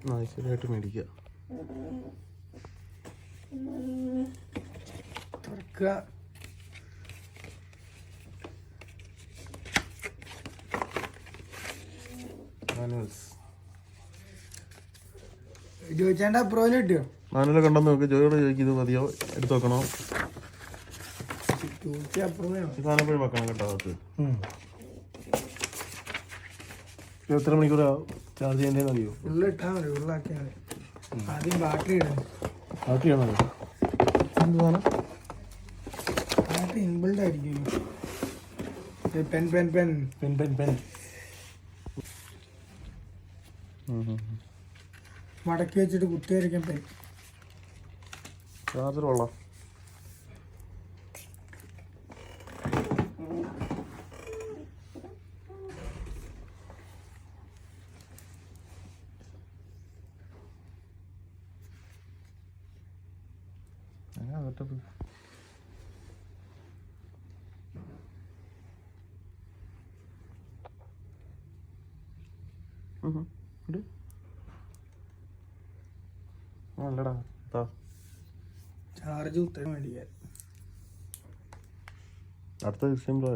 നൈസായിട്ട് മേടിക്കുക. ചോദിച്ചാണ്ട് അപ്രൂവൽ കിട്ടിയോ? മാനുവൽ കണ്ടെന്ന് നോക്കി ജോയോട് ചോദിക്കും ഇത് മതിയോ എടുത്ത് വെക്കണോ? സാധനം പോയി വെക്കണം കേട്ടോ. അത് എത്ര മണിക്കൂർ ചാർജ് ചെയ്യേണ്ടതെന്ന് അറിയോ? ഉള്ളിട്ടാൽ മതി, ഉള്ളാക്കിയാൽ മതി. ആദ്യം ബാറ്ററി ഇടണം. ബാറ്ററി ആണോ? എന്ത് സാധനം? ബാറ്ററി ഇൻബിൾഡ് ആയിരിക്കും. Pen pen pen pen pen pen മടക്കി വെച്ചിട്ട് കുത്തിയായിരിക്കും പെൻ. ചാർജർ കൊള്ളാം. നല്ലടാ. ചാർജ് കുത്താൻ വേണ്ടിയാൽ അടുത്ത ഡിസംബർ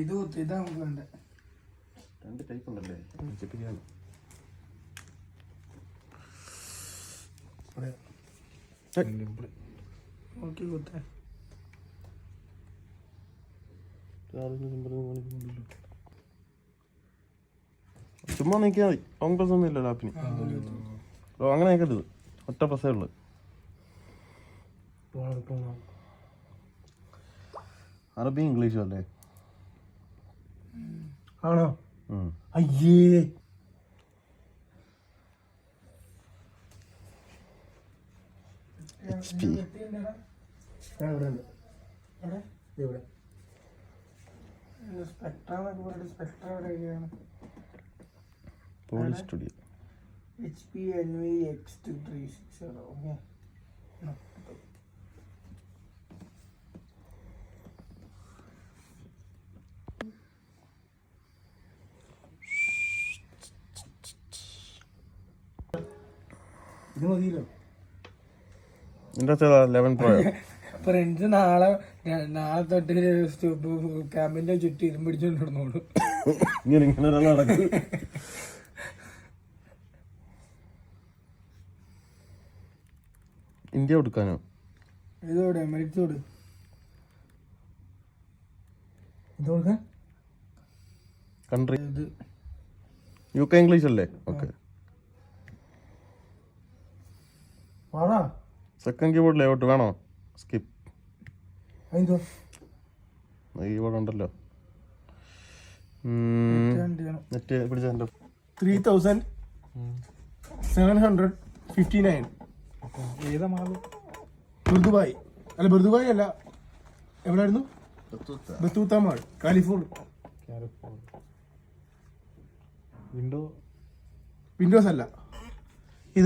ഇത് കുത്തി. ഇതാ നമുക്ക് വേണ്ട. രണ്ട് ടൈപ്പ് ഉണ്ടല്ലേ? നോക്കി കുത്താൻ. ചുമ്മാ നീക്കിയാൽ മതി. ലോങ് പ്രസ് ഒന്നും ഇല്ല ലാപ്പിന്. അങ്ങനെ നീക്കരുത്, ഒറ്റ പ്രസ്സേ ഉള്ളു. അറബി ഇംഗ്ലീഷും അല്ലേ? ആണോ? അയ്യേ, poly studio HP NV X2360. Okay, ഇത് മതിയല്ലോ. ഇതിൻ്റെ 11 Pro. ഫ്രണ്ട്സ് നാളെ തൊട്ട് ക്യാമ്പിന്റെ ചുറ്റും ഇരുമ്പ് പിടിച്ചോണ്ട് നടന്നോളൂ. ഇങ്ങനെ ഒരാൾ നടക്കും. ഇന്ത്യ കൊടുക്കാനോ? ഇതോടെ എമിറേറ്റ്സോട് ഇത് കൊടുക്കാൻ. കൺട്രി UK ഇംഗ്ലീഷ് അല്ലേ? ഓക്കെ. സെക്കൻഡ് കീബോർഡ് ലേഔട്ട് വേണോ? സ്കിപ്പ്. കീബോർഡ് ഉണ്ടല്ലോ. നെറ്റ് പിടിച്ച 3759. ഏതാ മാള്? ബുർദുബായ് അല്ല, ബുർദുബായ് അല്ല, എവിടെയായിരുന്നു? Battuta mall, California. വിൻഡോസ് അല്ല.